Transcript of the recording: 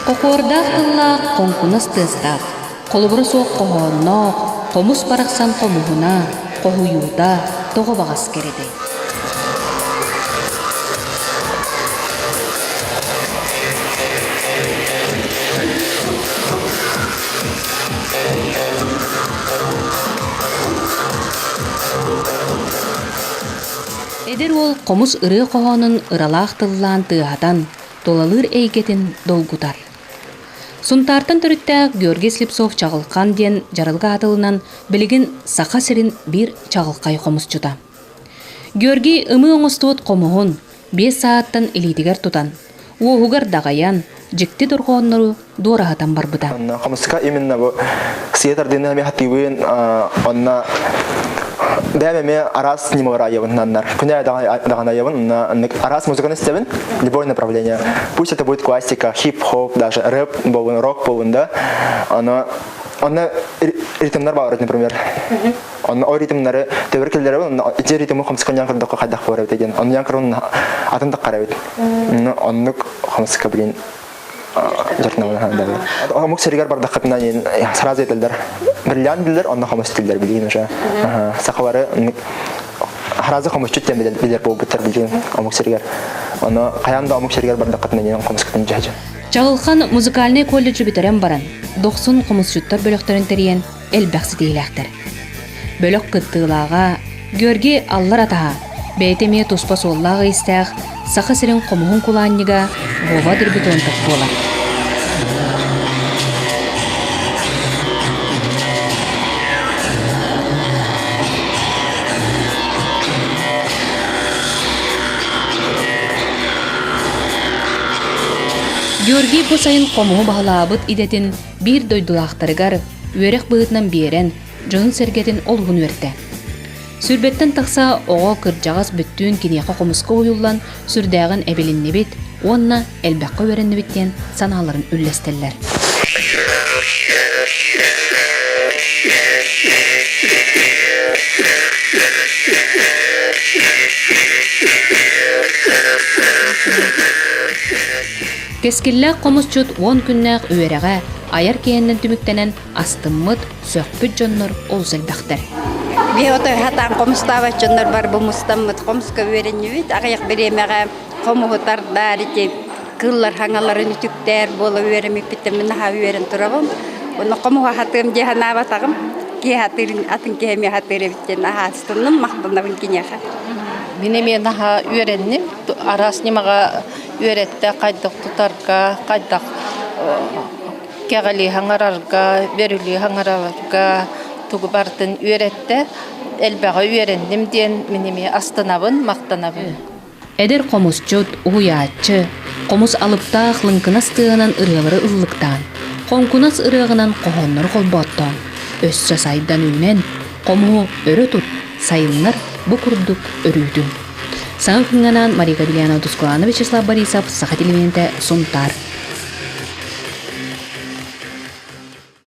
Kokordaqtilla konkunas tыстaq. Koluburu soq qohonno, qomus baraqsan qomuhuna, qohuyuda togo bağas keredi. Eder ol qomus ırı qohonun ıralaqtıllan tığadan dolalır eygetin dolgutar. Suntartan törüttәк Георгий Слепцов чағылқан ден жарылға атылынан білігін сақа сірін бір чағылқай қомыс жұта. Георгий ымы оңыстуыт қомуғын 5 сааттан илетігер тұтан. Оғығар дағаян, жікті дұрғонлары дорағатан бар бұда. Қомысқа именно бұл сиетардың әме хаттивын онна дәмеме арас немора явыннаннар. Күнә дағана явын, арас музыканы істебін, любое направление. Пусть это будет классика, хип-хоп, даже рэп, рок, да. Онна ритмнар бар, например. Онна о ритмнары тәбіркелері бұл, те ритмі қомысқан янқырдыққа қайдақ бар өтеген. Онна янқырын атындық қара өт. Онны қомысқа білін жартынауына хандары. Омық сәрігер бардаққытынан сразу етілдер. Бірлян білдер, онна қомыс тілдер білген уже. Сақалары харазы қомыс жүттен білдер бұл бұттар білген омық сәрігер. Оны қаянда омық сәрігер бардаққытынан қомыс күтін жайжы. Чағылқан музыкальный колледжі бітерен баран. 90 қомыс жүттар бөліқтерін тәрген әлбәқсі дейләқтір. Бөлік қыттығылаға, Георгий аллар атаға, бәйтеме тұспа соллаға істәғ, сақы сірін қомығын құланныға ғова дүрбіт онтық бола. Георгий bu sayın qomuğu bağlabıt idetин bir doydulaqtarıgar örek bığıtnan берен жонун сергетин олғын өрді. Сүрбеттен тақса оға кыржағас бүттүүн кинеқа қомысқа ойылан сүрдәғын әбелінне бет, онна әлбәққа өренне беттен саналарын үллестеллер. Кескілләк қомысчут 10 күннәк өйерәға аяр кейіннен түміктенен астыммыт сөкпіт жоннор ол зәлбәқтер. Бе отой хатан қомыстава жоннор бар бұл мұстаммыт қомысқа өйеренне бет, ағаяқ біремеға қомығытар дарите кыллар хаңаларын үтіктер болы өйеремек біттемін наға өйерен тұрағым. Оны қомыға хатығым дехана батағым, кей хатырын атын кейме хатыры біттен аға астынным мақтанабын кенеға. Менеме наға өйереннем, арас немаға өйретті қайдық тұтарға, қайдық кәғали хаңарарға, берілі хаңарарға тұғы бартын өйретті, әлбәға өйерендім ден менеме астынабын, мақтанабын. Әдер қомыс жөт ұғыячы, қомыс алыптақ лыңкынас тығынан ұрығылары ұллықтан, қонкунас ұрығынан қоғонлар қолбаттан, өссі сайдан өйнен, қому өрі тұт, сайынлар бұ күрдік өрүйдің. Саңын күнганан Мария Габилянова Тускулана Вячеслав Борисов, Саха телевизионда Сунтар.